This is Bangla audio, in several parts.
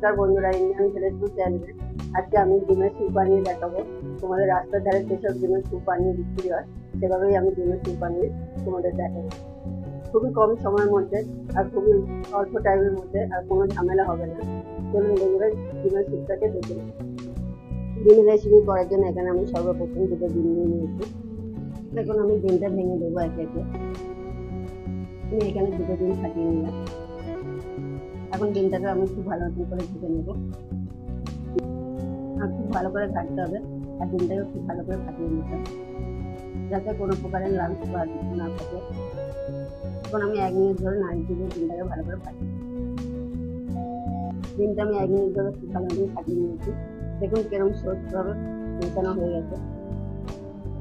নমস্কার বন্ধুরা, ইন্ডিয়ান ভিলেজ ফুড চ্যানেলে আজকে আমি ডিমের স্যুপ বানিয়ে দেখাবো। তোমাদের রাস্তার ধারে যেসব ডিমের স্যুপ বানিয়ে বিক্রি হয় সেভাবেই আমি ডিমের স্যুপ বানিয়ে তোমাদের দেখাবো। খুবই কম সময়ের মধ্যে আর খুবই অল্প টাইমের মধ্যে, আর কোনো ঝামেলা হবে না। চলুন বন্ধুরা, ডিমের স্যুপটাকে দেখে নিই। ডিমের রেসিপি করার জন্য এখানে আমি সর্বপ্রথম দুটো ডিম নিয়ে নিয়েছি। এখন আমি ডিমটা ভেঙে দেবো একে একে। আমি এখানে দুটো ডিম ফাটিয়ে নিলাম। এখন ডিমটাকে আমি খুব ভালো মতন করে ভেজে নেবো, আর খুব ভালো করে ঘাটতে হবে। আর ডিমটাকে খুব ভালো করে ফাটিয়ে নিতে হবে যাতে কোনো প্রকারের লাঞ্চ বা কিছু না থাকে। এখন আমি 1 মিনিট ধরে নাড়িয়ে দিয়ে ডিমটাকে ভালো করে ফাটিয়ে ডিমটা আমি 1 মিনিট ধরে খুব ভালো মতন ফাটিয়ে নিয়েছি। দেখুন কিরকম সহজভাবে মেশানো হয়ে গেছে,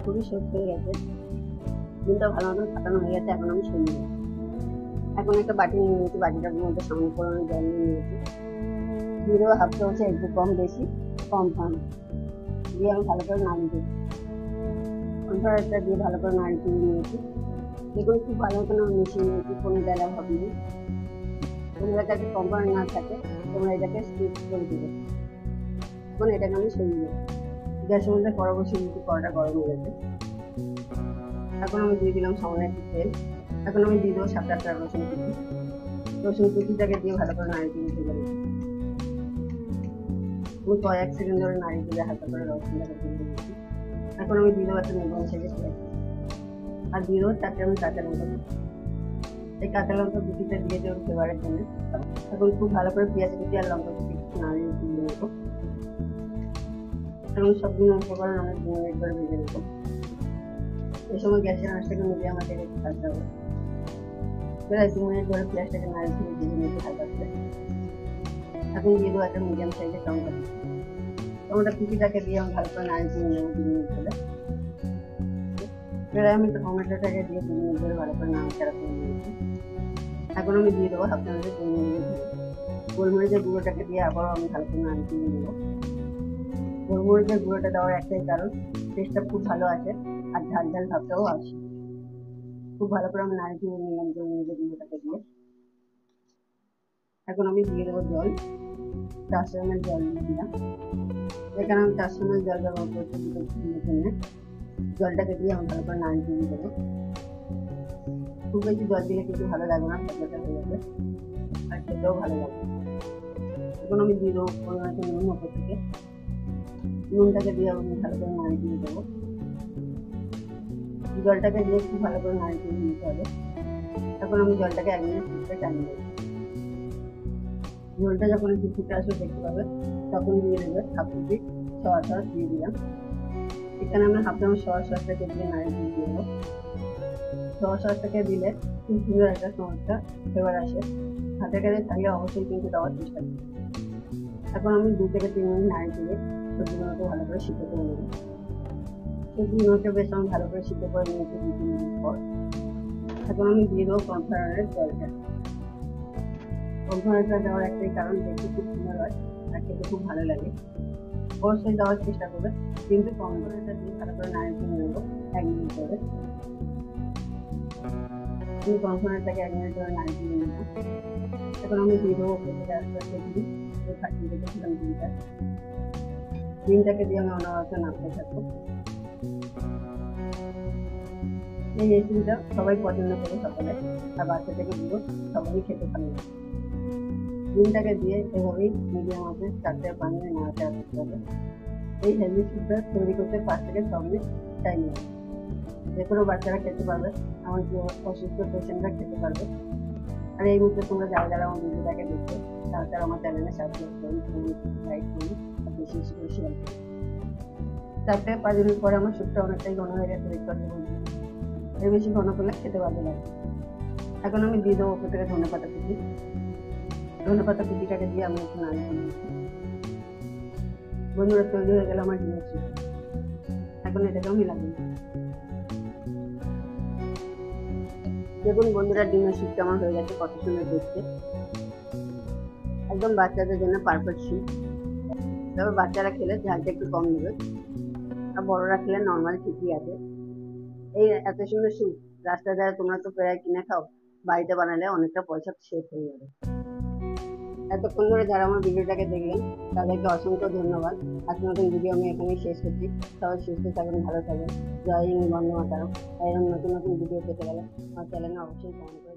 খুবই সহজ হয়ে গেছে। ডিমটা ভালো মতন ফাটানো হয়ে গেছে। এখন আমি সরিয়ে দেবো। এখন একটা বাটি নিয়ে নিয়েছি, বাটিটার মধ্যে সামান্য পরিমাণে জল নিয়ে নিয়েছি। দিয়েও হাফ চামচে একটু কম বেশি কম দিয়ে আমি ভালো করে নাড়িয়ে দেবো। কর্নফ্লাওয়ারটা দিয়ে ভালো করে নাড়িয়ে দিয়ে নিয়েছি। দেখুন খুব ভালো মতন আমি মিশিয়ে নিয়েছি, কোনো জায়গায় হবে না। তোমাদের কাছে কর্নফ্লাওয়ার না থাকে তোমরা এটাকে স্কিপ করে দেবে। এখন এটাকে আমি সরিয়ে দেবো। গ্যাসের মধ্যে কড়া বসিয়ে দিয়েছি, কড়াটা গরম হয়ে গেছে। এখন আমি দিয়ে দিলাম সামান্য একটু তেল। এখন আমি দিয়ে দেবো 7-8টা রসুন কুচিটাকে দিয়ে ভালো করে নাড়িয়ে দিতে পারি। আমি কয়েক সেকেন্ড ধরে নাড়িয়ে দিয়ে হালকা করে রসুনটাকে দিয়ে দিচ্ছি। এখন আমি দিয়ে দেবো একটা মিডিয়াম সাইজের পেঁয়াজ, আর দিয়ে দেবো 4টে আমি কাঁচা লঙ্কা। এই কাঁচা লঙ্কা কুচিটা দিয়ে দেবো ফ্লেভারের জন্য। এখন খুব ভালো করে পেঁয়াজ কুচি আর লঙ্কা কুচি নাড়িয়ে দিয়ে নেবো। এখন সবগুলো উপকরণ আমি 2 মিনিট করে ভেজে নেবো। এই সময় গ্যাসের আঁচটাকে মিডিয়াম আঁচে রেখে থাকতে হবে। প্রায় 2 মিনিট ধরে পেঁয়াজটাকে নাড়িয়ে দিয়ে ভেজে নিতে হালকা করে। এখন দিয়ে দেবো একটা মিডিয়াম সাইজের টমেটো কুচি। টমেটো কুচিটাকে দিয়ে আমি ভালো করে নাড়িয়ে দিয়ে নেবো 2 মিনিট ধরে। এবার আমি টমেটোটাকে দিয়ে 2 মিনিট ধরে ভালো করে নাড়াচাড়া করে নিয়েছি। এখন আমি দিয়ে দেবো হাফ চামচের গোলমরিচের গুঁড়োটাকে দিয়ে আবারও আমি ভালো করে নাড়িয়ে দিয়ে নেবো। গোলমরিচের গুঁড়োটা দেওয়ার একটাই কারণ, টেস্টটা খুব ভালো আসে আর ঝাল ঝাল ভাবটাও আসে। খুব ভালো করে আমি নাড়িয়ে দিয়ে নিলাম গোলমরিচের গুঁড়োটাকে দিয়ে। এখন আমি দিয়ে দেবো জল, 400 ml জল দিয়ে দিলাম। এখানে আমি 400 ml জল ব্যবহার করছি ডিমের জন্য। জলটাকে দিয়ে আমি ভালো করে নাড়িয়ে দিয়ে দেবো। খুব বেশি জল দিলে কিন্তু ভালো লাগবে না, তরকারিটা হয়ে যাবে আর খেতেও ভালো লাগবে। এখন আমি দিয়ে দেবো পরিমাণ নুন ওপর থেকে। নুনটাকে দিয়ে আমি ভালো করে নাড়িয়ে দিয়ে দেবো। জলটাকে দিয়ে খুব ভালো করে নাড়িয়ে দিয়ে নিতে হবে। এখন আমি জলটাকে 1 মিনিট ফুটতে টানিয়ে দেবো। ঝোলটা যখন একটু ফুটে আসবে দেখতে পাবে, তখন দিয়ে দেবে হাফ কেজি সয়া সস দিয়ে দিলাম। এখানে আমি হাফ চামচ সয়া সসটাকে দিয়ে নাড়িয়ে দিয়ে দেবো। সয়া সসটাকে দিলে খুব সুন্দর একটা চমৎকার ফ্লেভার আসে। হাতের কাছে থাকলে অবশ্যই কিন্তু দেওয়ার চেষ্টা করি। এখন আমি 2 থেকে 3 মিনিট নাড়িয়ে দিয়ে সবজিগুলোকে ভালো করে সিদ্ধ করে নেবো। সবজিগুলোকে বেশ আমি ভালো করে সিদ্ধ করে নিয়েছি 2-3 মিনিট পর। এখন আমি দিয়ে দেবো কর্নফ্লাওয়ারের জলটা। কর্নফ্লাওয়ারটা দেওয়ার একটাই কারণ, দেখতে খুব সুন্দর হয় আর খেতে খুব ভালো লাগে। অবশ্যই দেওয়ার চেষ্টা করবে, কিন্তু কর্নফ্লাওয়ারটা দিয়ে ভালো করে নাড়িয়ে দিয়ে নেবো 1 মিনিট ধরে। আমি কর্নফ্লাওয়ারটাকে 1 মিনিট ধরে নাড়িয়ে দিয়ে নেবো। এখন আমি দিয়ে দেবো ওপর থেকে আস্তে ডিম, ফাটিয়ে রেখেছিলাম ডিমটাকে দিয়ে আমি অনাবরত নাড়তে থাকবো। এই রেসিপিটা সবাই পছন্দ করে, সকলে, আর বাচ্চা থেকে বুড়ো সবাই খেতে ভালো লাগে। ডিমটাকে দিয়ে এভাবেই মিডিয়াম আঁচে 4-5 মিনিট নাড়াচাড়া করতে হবে। এই হেলদি স্যুপটা তৈরি করতে 5 থেকে 6 মিনিট টাইম লাগে। যে কোনো বাচ্চারা খেতে পারবে, এমনকি অসুস্থ পেশেন্টরা খেতে পারবে। আর এই মুহূর্তে তোমরা যারা আমার ভিডিওটাকে দেখছো তারা আমার চ্যানেলে সাবস্ক্রাইব করুন, লাইক করুন, আর বেশি বেশি করে শেয়ার করুন। 4-5 মিনিট পরে আমার স্যুপটা অনেকটাই ঘন হয়ে গেছে, দেখতে পাচ্ছি। এর বেশি ঘন করলে খেতে ভালো লাগে। এখন আমি দিয়ে দেবো ওপর থেকে ধনেপাতা কুচি। ধনেপাতা কুচিটাকে দিয়ে আমি একটু নাড়িয়ে দিচ্ছি। বন্ধুরা, তৈরি হয়ে গেল আমার ডিমের স্যুপ। এখন এটাকেও মিলাবো। দেখুন বন্ধুরা, ডিমের স্যুপটা আমার হয়ে গেছে, কত সুন্দর দেখতে। একদম বাচ্চাদের জন্য পারফেক্ট স্যুপ। তবে বাচ্চারা খেলে ঝালটা একটু কম নেবে, আর বড়রা খেলে নর্মাল ঠিকই আছে। এই এত সুন্দর স্যুপ রাস্তায় তোমরা তো প্রায় কিনে খাও, বাড়িতে বানালে অনেকটা পয়সা সেভ হয়ে যাবে। এতক্ষণ ধরে যারা আমার ভিডিওটাকে দেখলেন তাদেরকে অসংখ্য ধন্যবাদ। আজকের নতুন ভিডিও আমি এখানেই শেষ করছি। সবাই সুস্থ থাকবেন, ভালো থাকবেন। জয় হিন্দ, বন্দে মাতরম। এরকম নতুন নতুন ভিডিও পেতে গেলে আমার চ্যানেলে অবশ্যই কমেন্ট